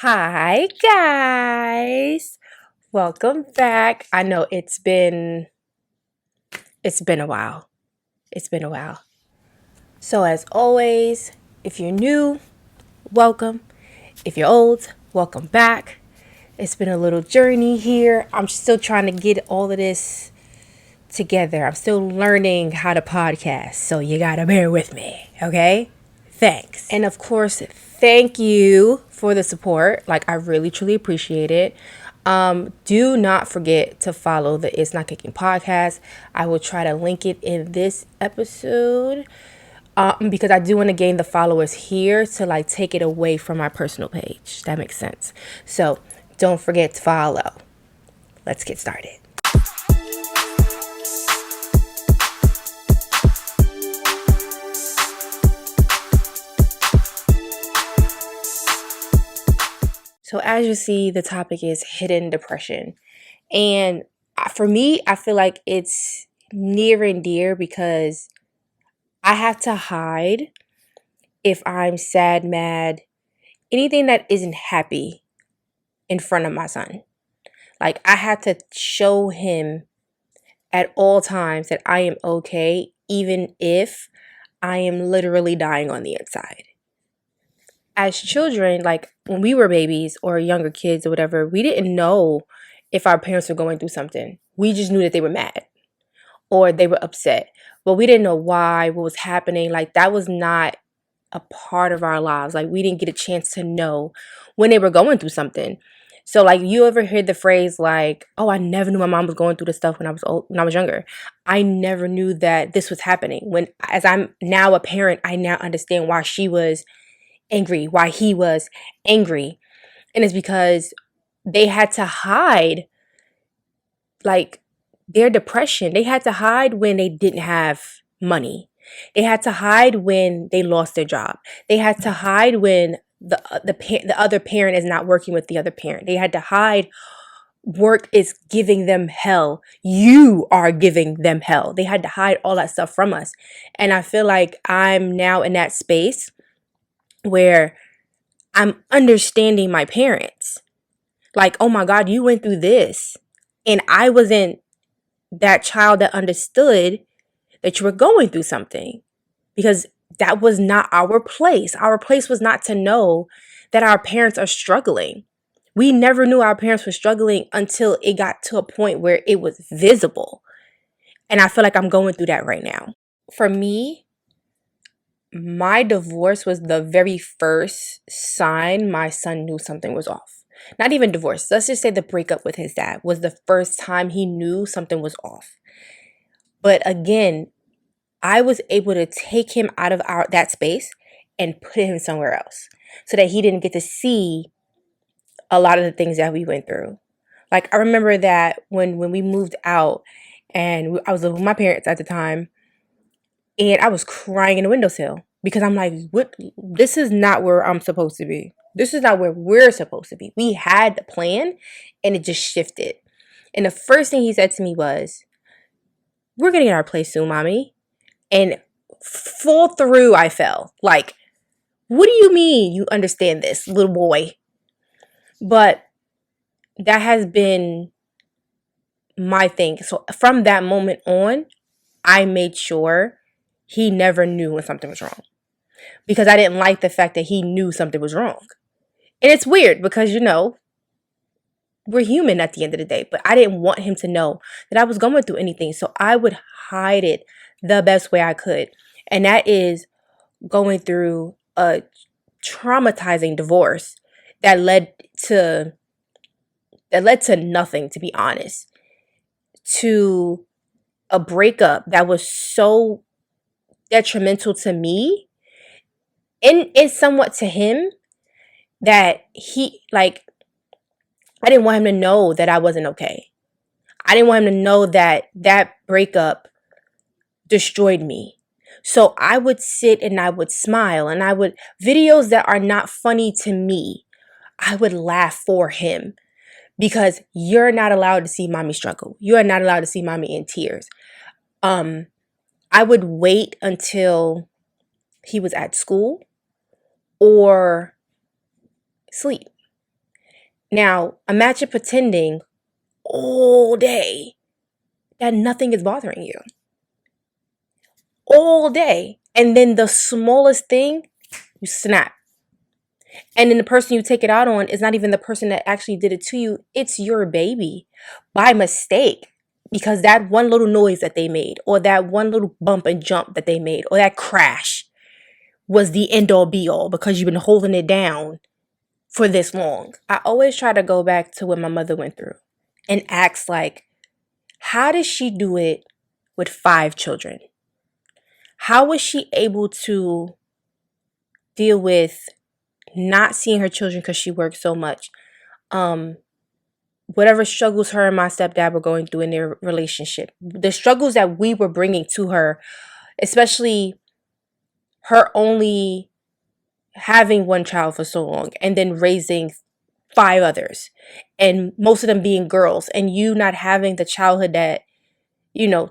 Hi guys. Welcome back. I know it's been a while. It's been a while. So as always, if you're new, welcome. If you're old, welcome back. It's been a little journey here. I'm still trying to get all of this together. I'm still learning how to podcast. So you got to bear with me, okay? Thanks. And of course, thank you for the support. Like, I really, truly appreciate it. Do not forget to follow the It's Not Kicking podcast. I will try to link it in this episode because I do want to gain the followers here to like take it away from my personal page. That makes sense. So don't forget to follow. Let's get started. So as you see, the topic is hidden depression. And for me, I feel like it's near and dear because I have to hide if I'm sad, mad, anything that isn't happy in front of my son. Like, I have to show him at all times that I am okay, even if I am literally dying on the inside. As children, like when we were babies or younger kids or whatever, we didn't know if our parents were going through something. We just knew that they were mad or they were upset, but we didn't know why, what was happening. Like, that was not a part of our lives. Like, we didn't get a chance to know when they were going through something. So like, you ever heard the phrase like, oh, I never knew my mom was going through this stuff when I was younger. I never knew that this was happening. When as I'm now a parent, I now understand why she was angry, why he was angry. And it's because they had to hide like their depression. They had to hide when they didn't have money. They had to hide when they lost their job. They had to hide when the other parent is not working with the other parent. They had to hide work is giving them hell. You are giving them hell. They had to hide all that stuff from us. And I feel like I'm now in that space where I'm understanding my parents. Like, oh my God, you went through this. And I wasn't that child that understood that you were going through something, because that was not our place. Our place was not to know that our parents are struggling. We never knew our parents were struggling until it got to a point where it was visible. And I feel like I'm going through that right now. For me, my divorce was the very first sign my son knew something was off. Not even divorce. Let's just say the breakup with his dad was the first time he knew something was off. But again, I was able to take him out of that space and put him somewhere else so that he didn't get to see a lot of the things that we went through. Like, I remember that when we moved out and I was living with my parents at the time, and I was crying in the windowsill because I'm like, what? This is not where I'm supposed to be. This is not where we're supposed to be. We had the plan and it just shifted. And the first thing he said to me was, we're going to get our place soon, mommy. And full through, I fell. Like, what do you mean you understand this, little boy? But that has been my thing. So from that moment on, I made sure he never knew when something was wrong, because I didn't like the fact that he knew something was wrong. And it's weird because, we're human at the end of the day, but I didn't want him to know that I was going through anything. So I would hide it the best way I could. And that is going through a traumatizing divorce that led to nothing, to be honest, to a breakup that was so detrimental to me and somewhat to him, that he, like, I didn't want him to know that I wasn't okay. I didn't want him to know that that breakup destroyed me. So I would sit and I would smile, and I would, videos that are not funny to me, I would laugh for him, because you're not allowed to see mommy struggle. You are not allowed to see mommy in tears. I would wait until he was at school or sleep. Now, imagine pretending all day that nothing is bothering you. All day. And then the smallest thing, you snap. And then the person you take it out on is not even the person that actually did it to you. It's your baby by mistake. Because that one little noise that they made, or that one little bump and jump that they made, or that crash was the end all be all because you've been holding it down for this long. I always try to go back to what my mother went through and ask, like, how did she do it with 5 children? How was she able to deal with not seeing her children because she worked so much? Whatever struggles her and my stepdad were going through in their relationship, the struggles that we were bringing to her, especially her only having one child for so long and then raising 5 others, and most of them being girls, and you not having the childhood that,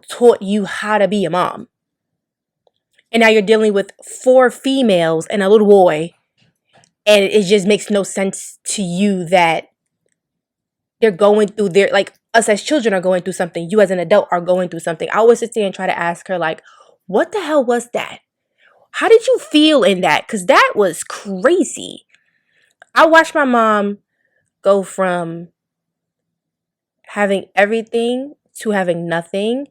taught you how to be a mom. And now you're dealing with 4 females and a little boy, and it just makes no sense to you that they're going through their, like, us as children are going through something, you as an adult are going through something. I always sit there and try to ask her, like, what the hell was that? How did you feel in that? Because that was crazy. I watched my mom go from having everything to having nothing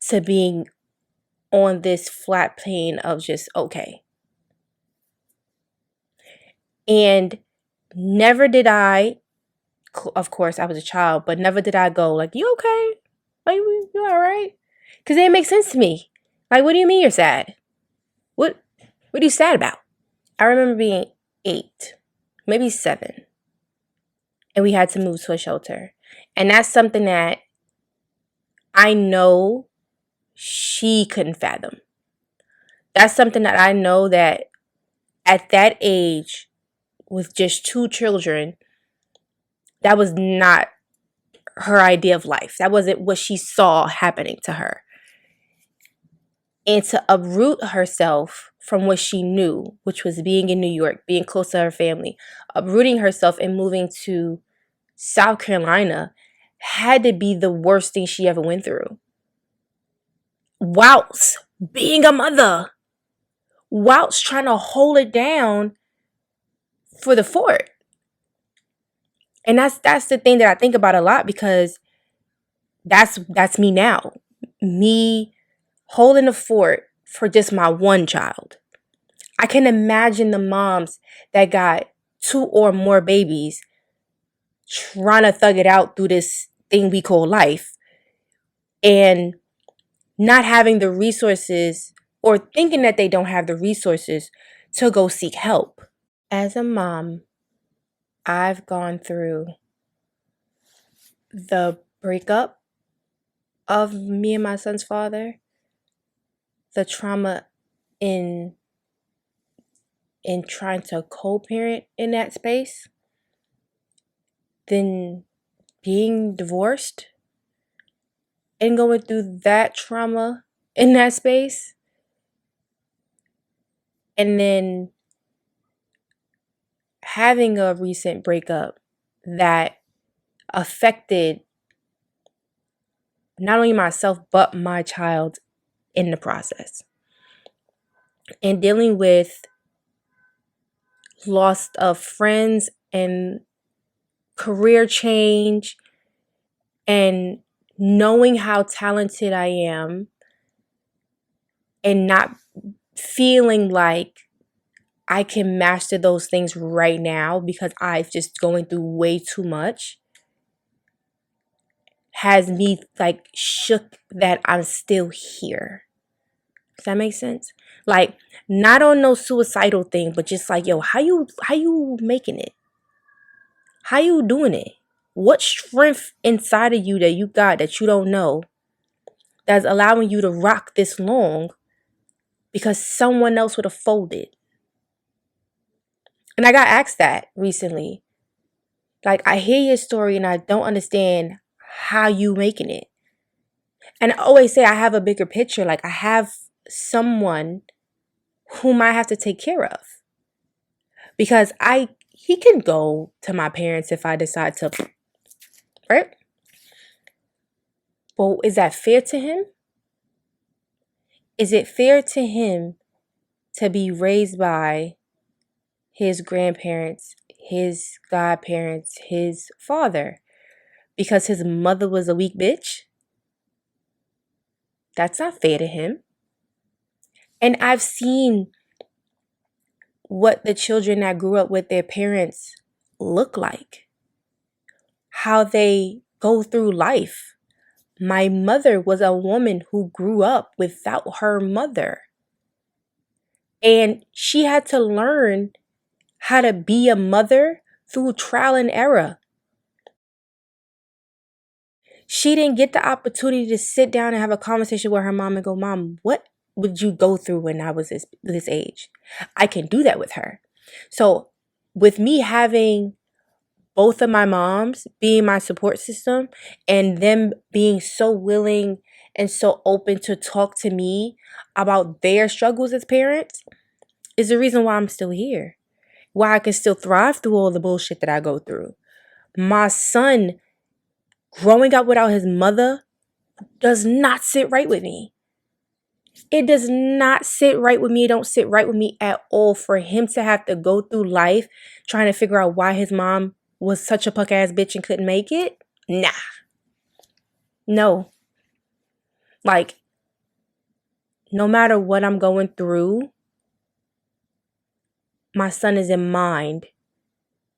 to being on this flat plane of just okay. And never did I, of course I was a child, but never did I go like, you okay? Like, you all right? Because it didn't make sense to me. Like, what do you mean you're sad? What are you sad about? I remember being 8, maybe 7, and we had to move to a shelter. And that's something that I know she couldn't fathom. That's something that I know that at that age, with just 2 children, that was not her idea of life. That wasn't what she saw happening to her. And to uproot herself from what she knew, which was being in New York, being close to her family, uprooting herself and moving to South Carolina had to be the worst thing she ever went through. Whilst being a mother, whilst trying to hold it down for the fort. And that's the thing that I think about a lot, because that's me now. Me holding the fort for just my one child. I can imagine the moms that got 2 or more babies trying to thug it out through this thing we call life, and not having the resources, or thinking that they don't have the resources to go seek help. As a mom, I've gone through the breakup of me and my son's father, the trauma in trying to co-parent in that space, then being divorced and going through that trauma in that space, and then having a recent breakup that affected not only myself but my child in the process, and dealing with loss of friends and career change, and knowing how talented I am and not feeling like I can master those things right now because I've just going through way too much, has me like shook that I'm still here. Does that make sense? Like, not on no suicidal thing, but just like, yo, how you making it? How you doing it? What strength inside of you that you got that you don't know that's allowing you to rock this long because someone else would have folded? And I got asked that recently. Like, I hear your story and I don't understand how you making it. And I always say I have a bigger picture. Like, I have someone whom I have to take care of. Because I he can go to my parents if I decide to, right? Well, is that fair to him? Is it fair to him to be raised by his grandparents, his godparents, his father, because his mother was a weak bitch? That's not fair to him. And I've seen what the children that grew up with their parents look like, how they go through life. My mother was a woman who grew up without her mother. And she had to learn how to be a mother through trial and error. She didn't get the opportunity to sit down and have a conversation with her mom and go, Mom, what would you go through when I was this age? I can do that with her. So with me having both of my moms being my support system and them being so willing and so open to talk to me about their struggles as parents is the reason why I'm still here. Why I can still thrive through all the bullshit that I go through. My son growing up without his mother does not sit right with me. It does not sit right with me. It don't sit right with me at all for him to have to go through life trying to figure out why his mom was such a punk ass bitch and couldn't make it. Nah. No. Like, no matter what I'm going through, my son is in mind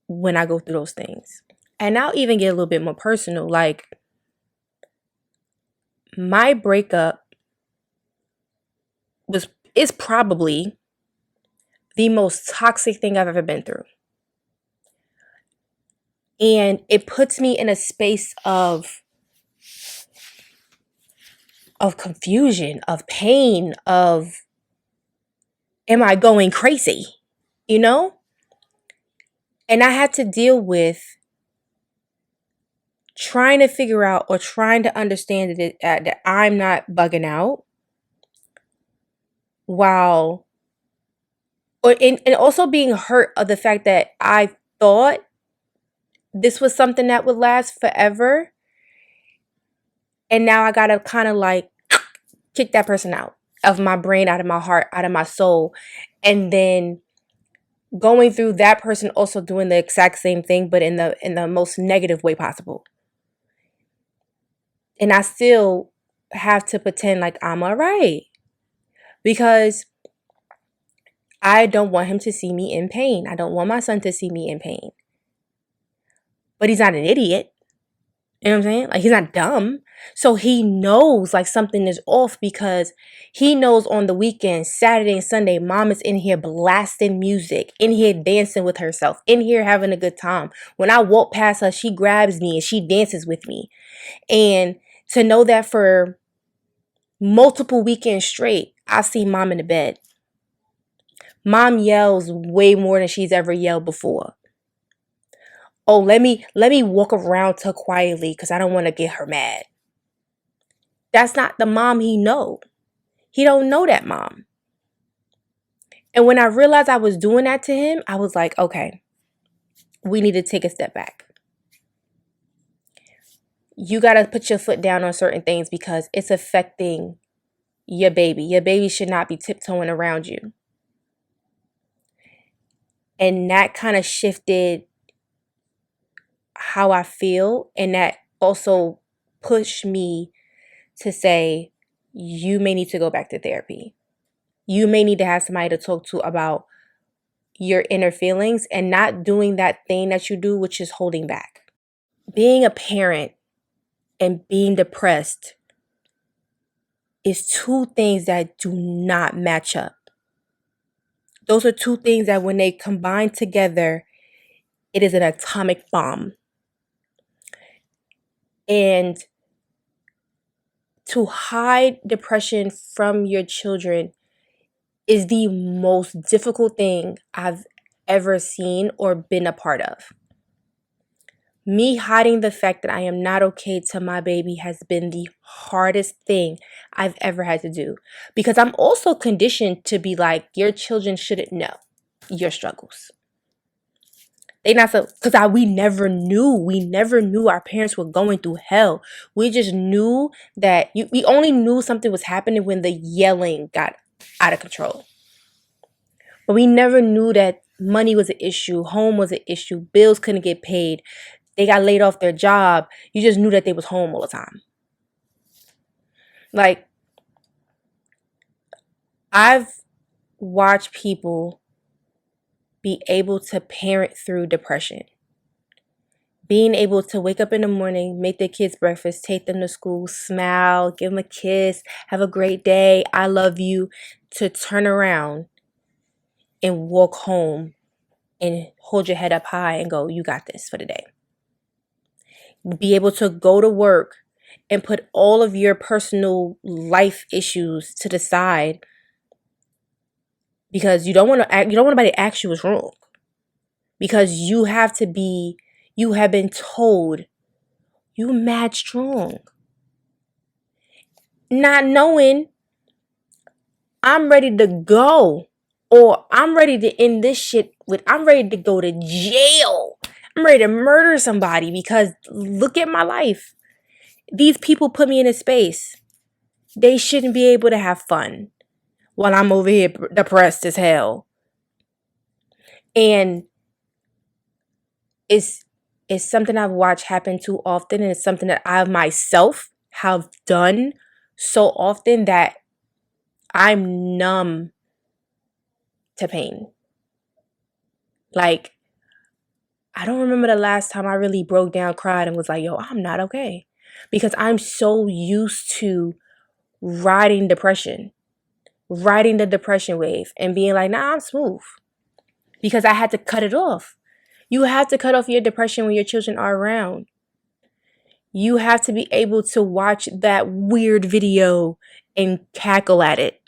when I go through those things. And I'll even get a little bit more personal. Like, my breakup is probably the most toxic thing I've ever been through. And it puts me in a space of confusion, of pain, of am I going crazy? You know? And I had to deal with trying to figure out or trying to understand that I'm not bugging out while and also being hurt of the fact that I thought this was something that would last forever. And now I gotta kind of like kick that person out of my brain, out of my heart, out of my soul. And then going through that person also doing the exact same thing, but in the most negative way possible. And I still have to pretend like I'm all right because I don't want him to see me in pain. I don't want my son to see me in pain. But he's not an idiot. You know what I'm saying? Like, he's not dumb. So he knows like something is off because he knows on the weekend, Saturday and Sunday, mom is in here blasting music, in here dancing with herself, in here having a good time. When I walk past her, she grabs me and she dances with me. And to know that for multiple weekends straight, I see mom in the bed. Mom yells way more than she's ever yelled before. Oh, let me walk around her quietly because I don't want to get her mad. That's not the mom he know. He don't know that mom. And when I realized I was doing that to him, I was like, okay, we need to take a step back. You got to put your foot down on certain things because it's affecting your baby. Your baby should not be tiptoeing around you. And that kind of shifted how I feel. And that also pushed me to say, you may need to go back to therapy. You may need to have somebody to talk to about your inner feelings and not doing that thing that you do, which is holding back. Being a parent and being depressed is two things that do not match up. Those are two things that when they combine together, it is an atomic bomb. And to hide depression from your children is the most difficult thing I've ever seen or been a part of. Me hiding the fact that I am not okay to my baby has been the hardest thing I've ever had to do. Because I'm also conditioned to be like, your children shouldn't know your struggles. They not so, because we never knew. We never knew our parents were going through hell. We just knew that we only knew something was happening when the yelling got out of control. But we never knew that money was an issue, home was an issue, bills couldn't get paid, they got laid off their job. You just knew that they was home all the time. Like, I've watched people be able to parent through depression. Being able to wake up in the morning, make their kids breakfast, take them to school, smile, give them a kiss, have a great day, I love you, to turn around and walk home and hold your head up high and go, you got this for the day. Be able to go to work and put all of your personal life issues to the side because you don't want anybody to ask you what's wrong. Because you have been told you mad strong. Not knowing I'm ready to go, or I'm ready to end this shit I'm ready to go to jail. I'm ready to murder somebody because look at my life. These people put me in a space. They shouldn't be able to have fun while I'm over here depressed as hell. And it's something I've watched happen too often, and it's something that I myself have done so often that I'm numb to pain. Like, I don't remember the last time I really broke down, cried, and was like, yo, I'm not okay. Because I'm so used to riding the depression wave and being like, nah, I'm smooth. Because I had to cut it off. You have to cut off your depression when your children are around. You have to be able to watch that weird video and cackle at it,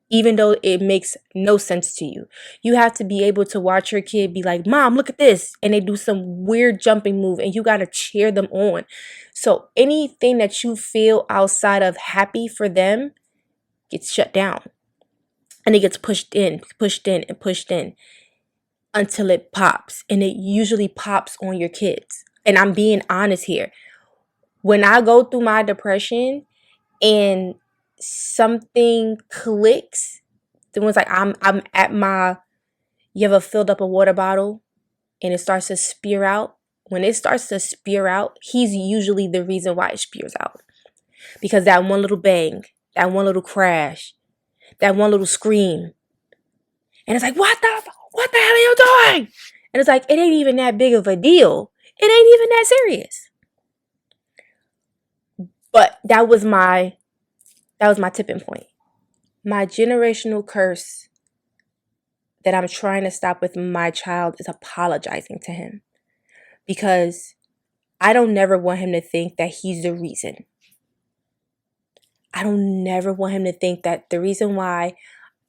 even though it makes no sense to you. You have to be able to watch your kid be like, Mom, look at this. And they do some weird jumping move and you got to cheer them on. So anything that you feel outside of happy for them gets shut down. And it gets pushed in until it pops. And it usually pops on your kids. And I'm being honest here. When I go through my depression and something clicks, the ones like I'm at my, you ever filled up a water bottle and it starts to spew out? When it starts to spew out, he's usually the reason why it spews out. Because that one little bang, that one little crash, that one little scream. And it's like, what the hell are you doing? And it's like, it ain't even that big of a deal. It ain't even that serious. But that was my tipping point. My generational curse that I'm trying to stop with my child is apologizing to him. Because I don't never want him to think that he's the reason. I don't never want him to think that the reason why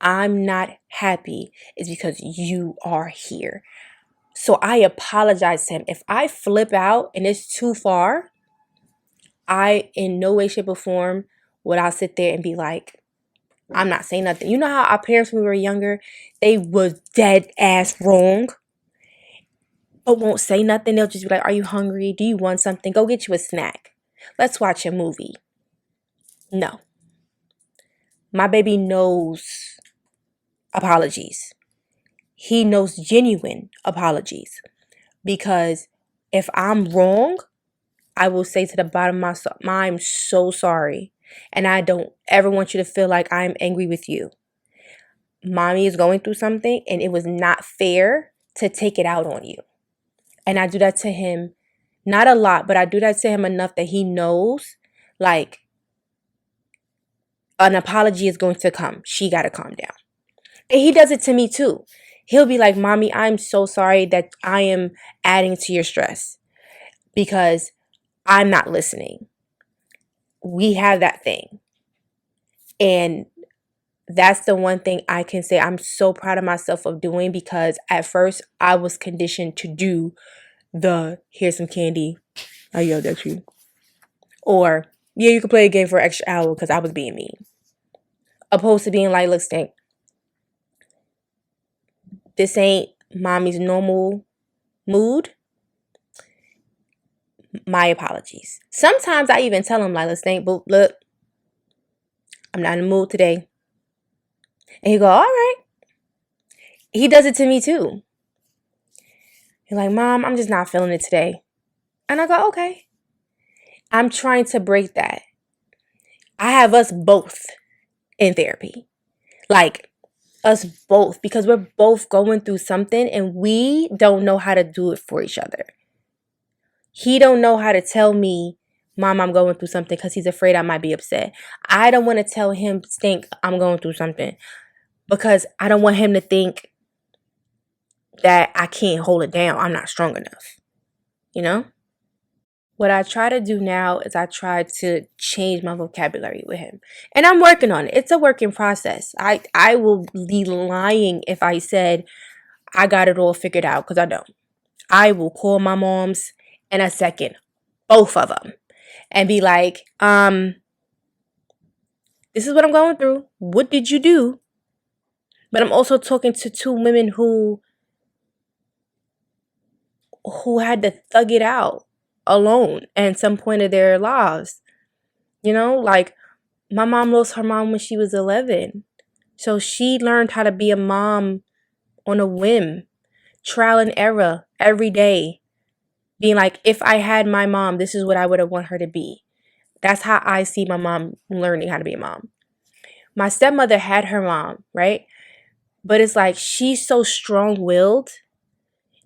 I'm not happy is because you are here. So I apologize to him. If I flip out and it's too far, I in no way, shape, or form would I sit there and be like, I'm not saying nothing. You know how our parents when we were younger, they was dead ass wrong, but won't say nothing. They'll just be like, are you hungry? Do you want something? Go get you a snack. Let's watch a movie. No. My baby knows apologies. He knows genuine apologies. Because if I'm wrong, I will say to the bottom of my soul, I'm so sorry. And I don't ever want you to feel like I'm angry with you. Mommy is going through something and it was not fair to take it out on you. And I do that to him, not a lot, but I do that to him enough that he knows, like, an apology is going to come. She got to calm down. And he does it to me too. He'll be like, Mommy, I'm so sorry that I am adding to your stress because I'm not listening. We have that thing. And that's the one thing I can say I'm so proud of myself of doing, because at first I was conditioned to do here's some candy, I yelled at you. Or, yeah, you can play a game for an extra hour because I was being mean. Opposed to being like, look, Stink, this ain't mommy's normal mood, my apologies. Sometimes I even tell him, like, let's think, but look, I'm not in the mood today. And he go, all right. He does it to me too. He's like, Mom, I'm just not feeling it today. And I go, okay. I'm trying to break that. I have us both in therapy. Like, us both, because we're both going through something and we don't know how to do it for each other. He don't know how to tell me, Mom, I'm going through something, because he's afraid I might be upset. I don't want to tell him, Stink, I'm going through something, because I don't want him to think that I can't hold it down. I'm not strong enough. You know? What I try to do now is I try to change my vocabulary with him. And I'm working on it. It's a working process. I will be lying if I said I got it all figured out, because I don't. I will call my moms in a second, both of them, and be like, this is what I'm going through. What did you do? But I'm also talking to two women who had to thug it out alone at some point of their lives. You know, like, my mom lost her mom when she was 11. So she learned how to be a mom on a whim, trial and error every day. Being like, if I had my mom, this is what I would have want her to be. That's how I see my mom learning how to be a mom. My stepmother had her mom, right? But it's like, she's so strong-willed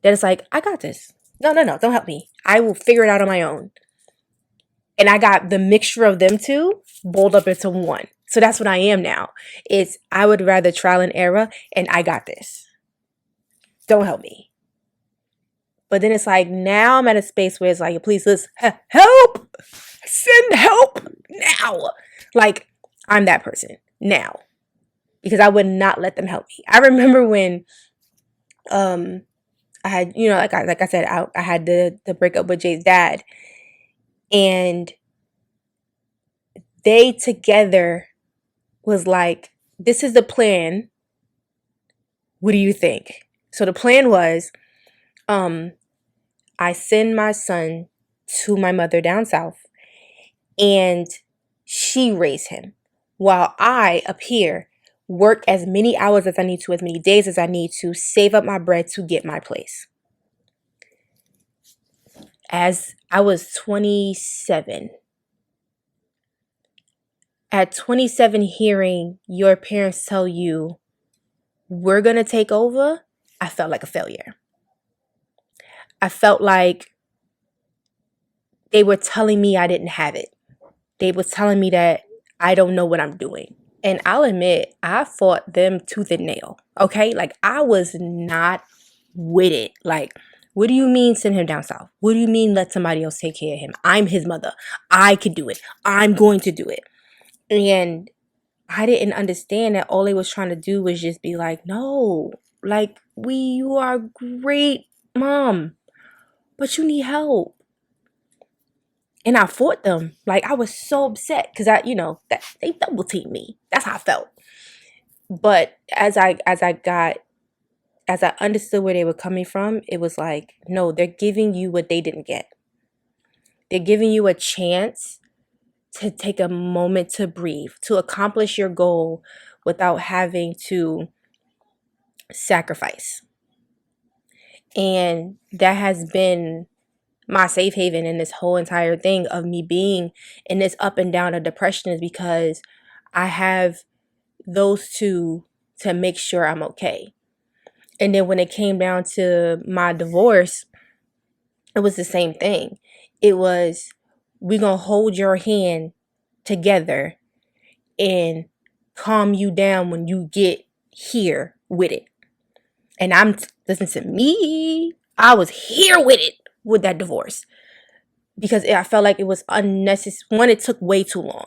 that it's like, I got this. No, don't help me. I will figure it out on my own. And I got the mixture of them two boiled up into one. So that's what I am now. It's, I would rather trial and error, and I got this. Don't help me. But then it's like, now I'm at a space where it's like, please, let's help. Send help now. Like, I'm that person now. Because I would not let them help me. I remember when I had, like I said, I had the breakup with Jay's dad. And they together was like, this is the plan. What do you think? So the plan was, I send my son to my mother down south, and she raised him, while I up here work as many hours as I need to, as many days as I need to, save up my bread to get my place. As I was 27. At 27, hearing your parents tell you, we're going to take over, I felt like a failure. I felt like they were telling me I didn't have it. They were telling me that I don't know what I'm doing. And I'll admit, I fought them tooth and nail. Okay? Like, I was not with it. Like, what do you mean send him down south? What do you mean let somebody else take care of him? I'm his mother. I could do it. I'm going to do it. And I didn't understand that all they was trying to do was just be like, no, like, you are great, Mom, but you need help. And I fought them. Like, I was so upset because that they double teamed me. That's how I felt. But as I understood where they were coming from, it was like, no, they're giving you what they didn't get. They're giving you a chance to take a moment to breathe, to accomplish your goal without having to sacrifice. And that has been my safe haven in this whole entire thing of me being in this up and down of depression, is because I have those two to make sure I'm okay. And then when it came down to my divorce, it was the same thing. It was, we're going to hold your hand together and calm you down when you get here with it. And listen to me, I was here with it, with that divorce, because I felt like it was unnecessary. One, it took way too long.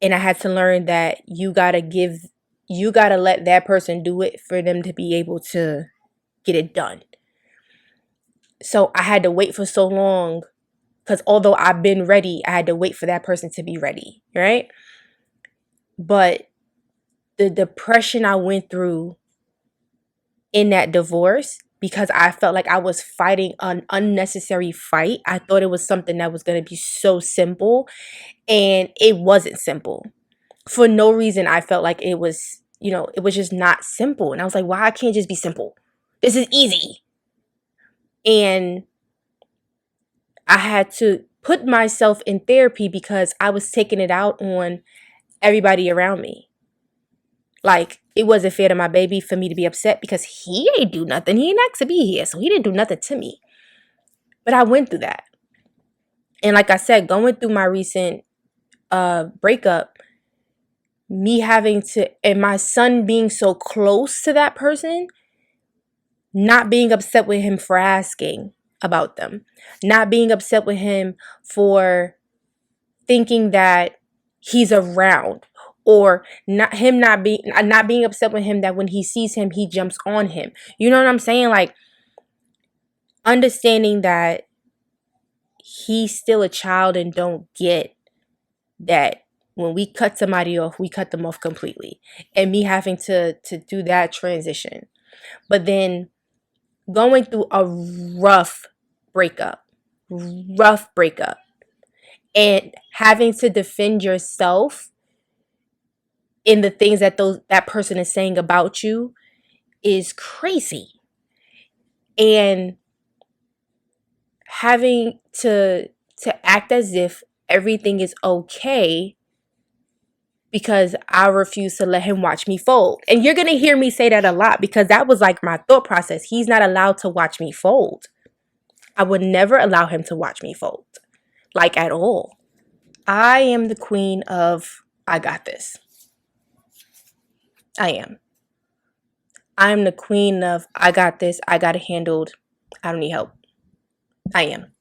And I had to learn that you gotta let that person do it for them to be able to get it done. So I had to wait for so long, because although I've been ready, I had to wait for that person to be ready, right? But the depression I went through in that divorce because I felt like I was fighting an unnecessary fight. I thought it was something that was going to be so simple, and it wasn't simple. For no reason, I felt like it was, it was just not simple. And I was like, why I can't just be simple? This is easy. And I had to put myself in therapy because I was taking it out on everybody around me. Like, it wasn't fair to my baby for me to be upset because he ain't do nothing. He ain't asked to be here, so he didn't do nothing to me. But I went through that. And like I said, going through my recent breakup, me having to, and my son being so close to that person, not being upset with him for asking about them, not being upset with him for thinking that he's around, or not being upset with him that when he sees him he jumps on him. You know what I'm saying? Like, understanding that he's still a child and don't get that when we cut somebody off, we cut them off completely, and me having to do that transition. But then going through a rough breakup, and having to defend yourself in the things that person is saying about you is crazy. And having to act as if everything is okay because I refuse to let him watch me fold. And you're going to hear me say that a lot because that was like my thought process. He's not allowed to watch me fold. I would never allow him to watch me fold, like, at all. I am the queen of I got this. I am. I'm the queen of I got this. I got it handled. I don't need help. I am.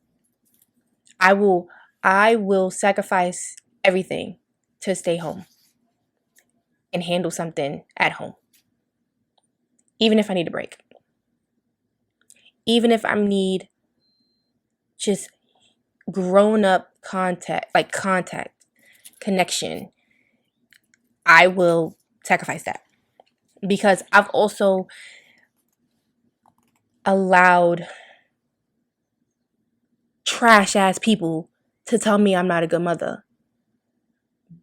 I will sacrifice everything to stay home and handle something at home. Even if I need a break. Even if I need just grown up contact, connection, I will sacrifice that. Because I've also allowed trash ass people to tell me I'm not a good mother.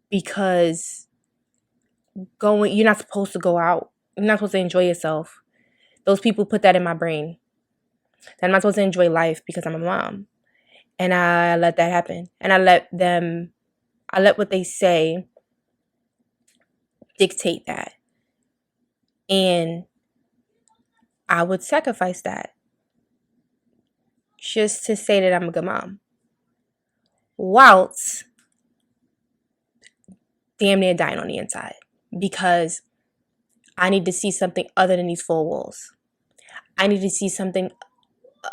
Because you're not supposed to go out. You're not supposed to enjoy yourself. Those people put that in my brain. That I'm not supposed to enjoy life because I'm a mom. And I let that happen. And I let what they say dictate that. And I would sacrifice that just to say that I'm a good mom. Whilst damn near dying on the inside. Because I need to see something other than these four walls. I need to see something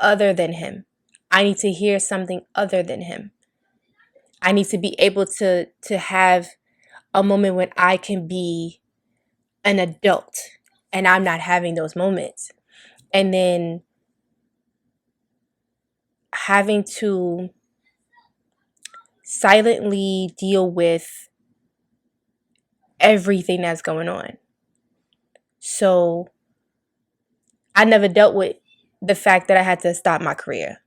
other than him. I need to hear something other than him. I need to be able to have a moment when I can be an adult and I'm not having those moments. And then having to silently deal with everything that's going on. So I never dealt with the fact that I had to stop my career.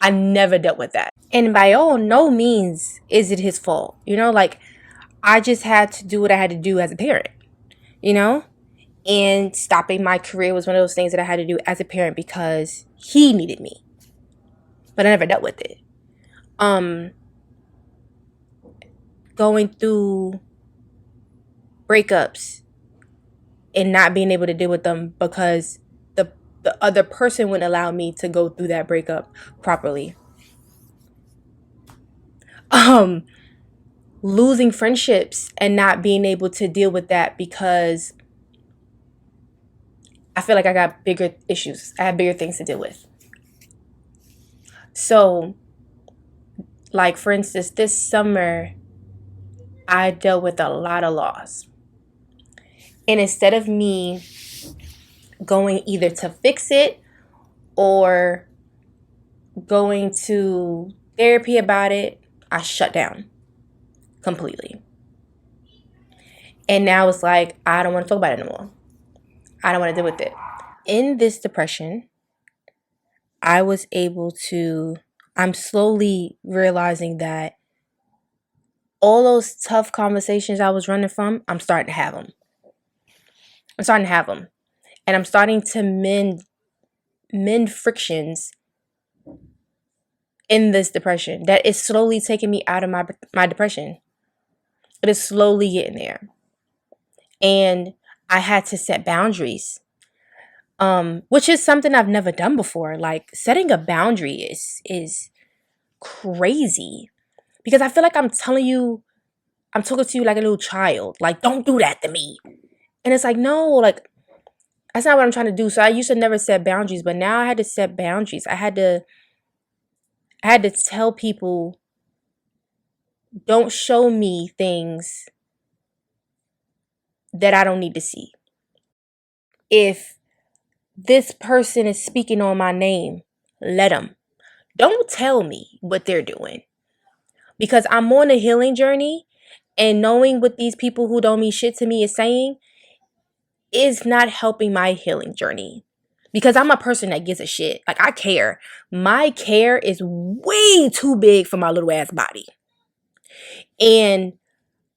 I never dealt with that. And by no means is it his fault. Like, I just had to do what I had to do as a parent, and stopping my career was one of those things that I had to do as a parent because he needed me. But I never dealt with it. Going through breakups and not being able to deal with them because the other person wouldn't allow me to go through that breakup properly. Losing friendships and not being able to deal with that because I feel like I got bigger issues. I have bigger things to deal with. So, like, for instance, this summer, I dealt with a lot of loss. And instead of me going either to fix it or going to therapy about it, I shut down completely. And now it's like, I don't want to talk about it anymore. I don't want to deal with it. In this depression, I'm slowly realizing that all those tough conversations I was running from, I'm starting to have them. I'm starting to have them. And I'm starting to mend frictions in this depression that is slowly taking me out of my depression. It is slowly getting there. And I had to set boundaries. Which is something I've never done before. Like setting a boundary is crazy. Because I feel like I'm talking to you like a little child. Like, don't do that to me. And it's like, no, like that's not what I'm trying to do. So I used to never set boundaries, but now I had to set boundaries. I had to tell people, don't show me things that I don't need to see. If this person is speaking on my name, let them. Don't tell me what they're doing. Because I'm on a healing journey, and knowing what these people who don't mean shit to me is saying is not helping my healing journey. Because I'm a person that gives a shit. Like, I care. My care is way too big for my little ass body. And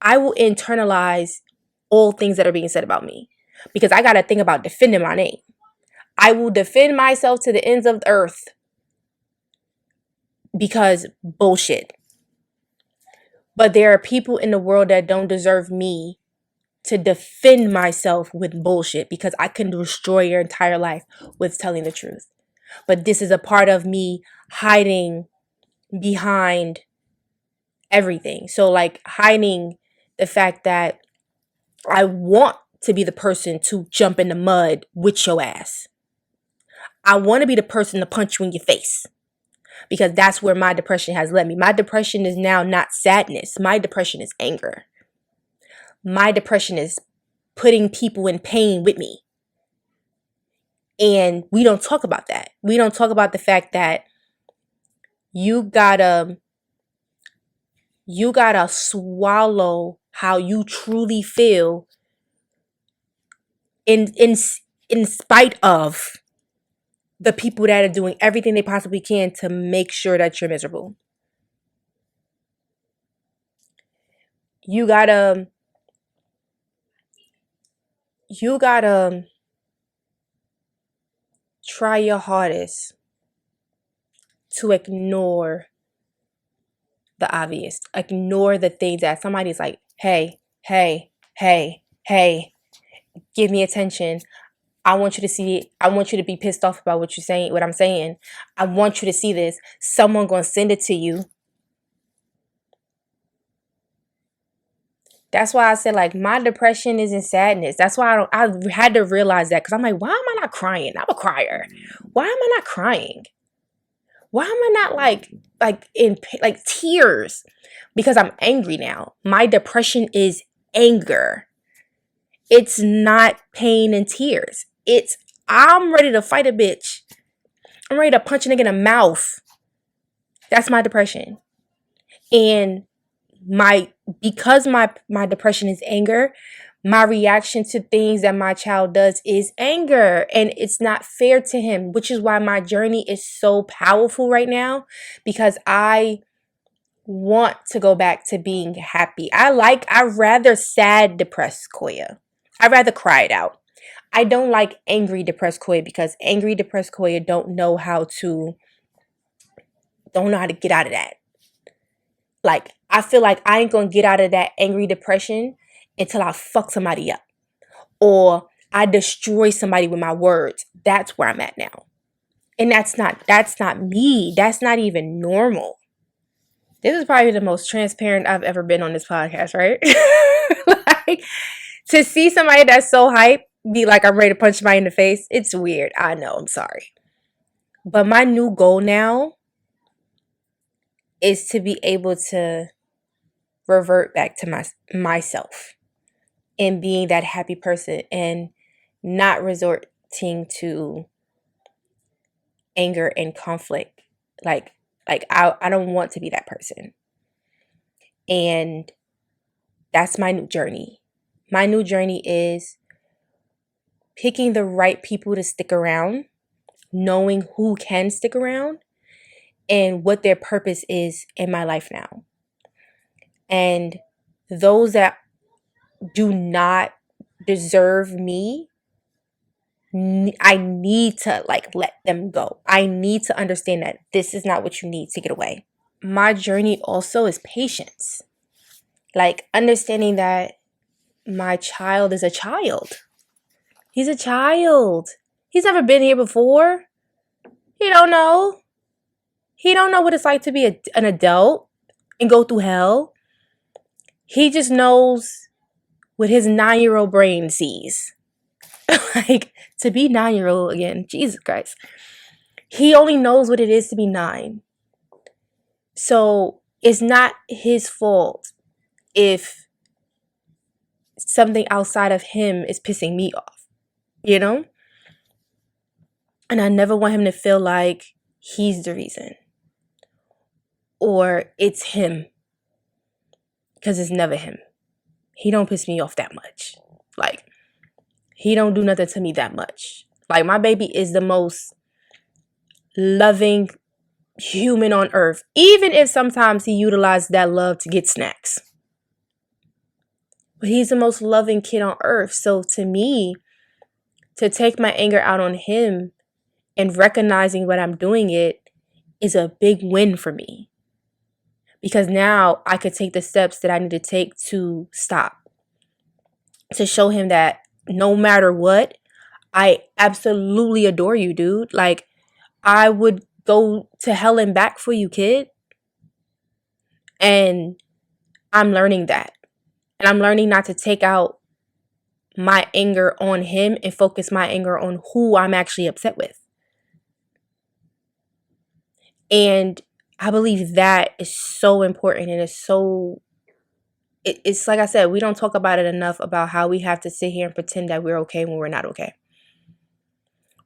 I will internalize all things that are being said about me. Because I got to think about defending my name. I will defend myself to the ends of the earth. Because bullshit. But there are people in the world that don't deserve me to defend myself with bullshit, because I can destroy your entire life with telling the truth. But this is a part of me hiding behind everything. So, like, hiding the fact that I want to be the person to jump in the mud with your ass. I want to be the person to punch you in your face, because that's where my depression has led me. My depression is now not sadness. My depression is anger. My depression is putting people in pain with me. And we don't talk about that. We don't talk about the fact that you gotta swallow how you truly feel in spite of the people that are doing everything they possibly can to make sure that you're miserable. You gotta try your hardest to ignore the obvious. Ignore the things that somebody's like, hey, hey, hey, hey, give me attention. I want you to see it. I want you to be pissed off about what you're saying, what I'm saying. I want you to see this. Someone gonna send it to you. That's why I said, like, my depression isn't sadness. That's why I had to realize that, because I'm like, why am I not crying? I'm a crier. Why am I not crying? Why am I not like in like tears? Because I'm angry now. My depression is anger. It's not pain and tears. I'm ready to fight a bitch. I'm ready to punch a nigga in the mouth. That's my depression. And because my depression is anger, my reaction to things that my child does is anger, and it's not fair to him, which is why my journey is so powerful right now, because I want to go back to being happy. I'd rather sad depressed Koya. I'd rather cry it out. I don't like angry depressed Koya, because angry depressed Koya don't know how to get out of that. Like, I feel like I ain't gonna get out of that angry depression until I fuck somebody up, or I destroy somebody with my words. That's where I'm at now. And that's not me. That's not even normal. This is probably the most transparent I've ever been on this podcast, right? Like, to see somebody that's so hype be like, I'm ready to punch somebody in the face, it's weird. I know, I'm sorry. But my new goal now is to be able to revert back to myself and being that happy person, and not resorting to anger and conflict. I don't want to be that person. And that's my new journey. My new journey is picking the right people to stick around, knowing who can stick around, and what their purpose is in my life now. And those that do not deserve me, I need to like let them go. I need to understand that this is not what you need to get away. My journey also is patience. Like understanding that my child is a child. He's a child. He's never been here before. He don't know. He don't know what it's like to be an adult and go through hell. He just knows what his 9-year-old brain sees. Like, to be 9-year-old again, Jesus Christ. He only knows what it is to be 9. So it's not his fault if something outside of him is pissing me off, you know? And I never want him to feel like he's the reason or it's him, because it's never him. He don't piss me off that much. Like, he don't do nothing to me that much. Like, my baby is the most loving human on earth, even if sometimes he utilizes that love to get snacks. But he's the most loving kid on earth. So to me, to take my anger out on him and recognizing what I'm doing it is a big win for me. Because now I could take the steps that I need to take to stop. To show him that no matter what, I absolutely adore you, dude. Like, I would go to hell and back for you, kid. And I'm learning that. And I'm learning not to take out my anger on him and focus my anger on who I'm actually upset with. And I believe that is so important, and it's like I said, we don't talk about it enough about how we have to sit here and pretend that we're okay when we're not okay.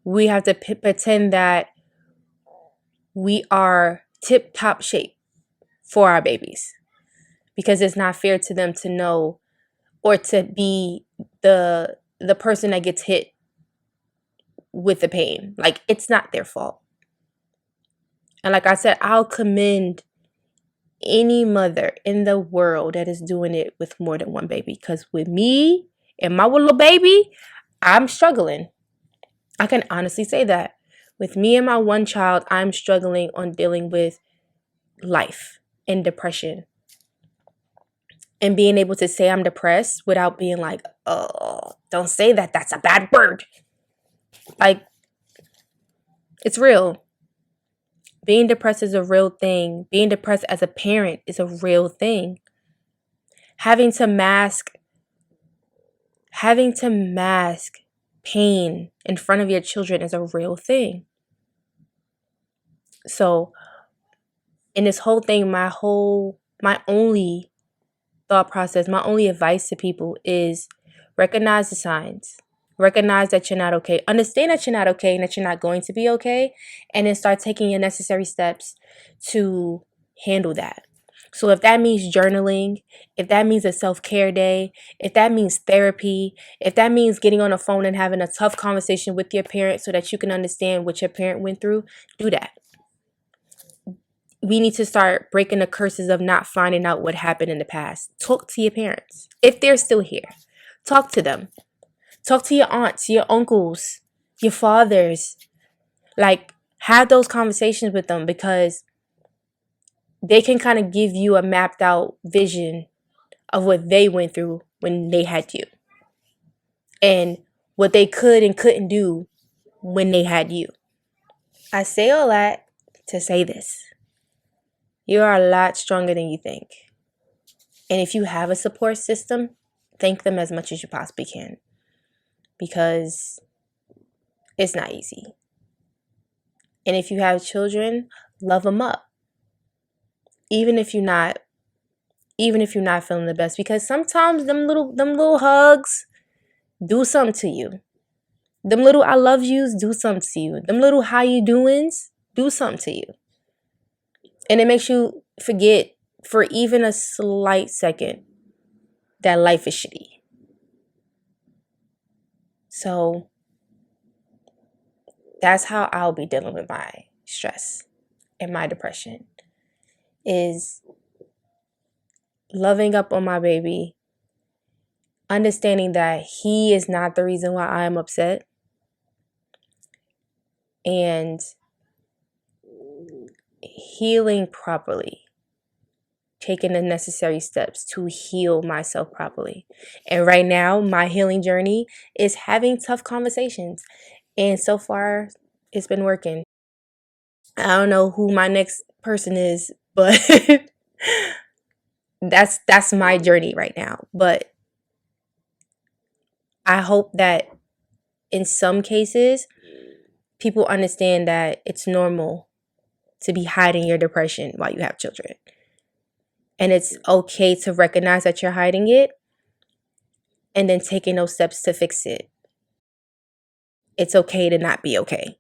We have to pretend that we are tip-top shape for our babies, because it's not fair to them to know or to be the person that gets hit with the pain. Like, it's not their fault. And like I said, I'll commend any mother in the world that is doing it with more than one baby. Because with me and my little baby, I'm struggling. I can honestly say that. With me and my one child, I'm struggling on dealing with life and depression. And being able to say I'm depressed without being like, oh, don't say that. That's a bad word. Like, it's real. Being depressed is a real thing. Being depressed as a parent is a real thing. Having to mask pain in front of your children is a real thing. So in this whole thing, my only thought process, my only advice to people is recognize the signs. Recognize that you're not okay. Understand that you're not okay and that you're not going to be okay. And then start taking your necessary steps to handle that. So if that means journaling, if that means a self-care day, if that means therapy, if that means getting on the phone and having a tough conversation with your parent so that you can understand what your parent went through, do that. We need to start breaking the curses of not finding out what happened in the past. Talk to your parents. If they're still here, talk to them. Talk to your aunts, your uncles, your fathers. Like, have those conversations with them, because they can kind of give you a mapped out vision of what they went through when they had you. And what they could and couldn't do when they had you. I say all that to say this. You are a lot stronger than you think. And if you have a support system, thank them as much as you possibly can. Because it's not easy. And if you have children, love them up. Even if you're not feeling the best, because sometimes them little hugs do something to you. Them little I love yous do something to you. Them little how you doings do something to you. And it makes you forget for even a slight second that life is shitty. So That's how I'll be dealing with my stress and my depression, is loving up on my baby, understanding that he is not the reason why I am upset, and healing properly, taking the necessary steps to heal myself properly. And right now, my healing journey is having tough conversations. And so far, it's been working. I don't know who my next person is, but that's my journey right now. But I hope that in some cases, people understand that it's normal to be hiding your depression while you have children. And it's okay to recognize that you're hiding it and then taking those steps to fix it. It's okay to not be okay.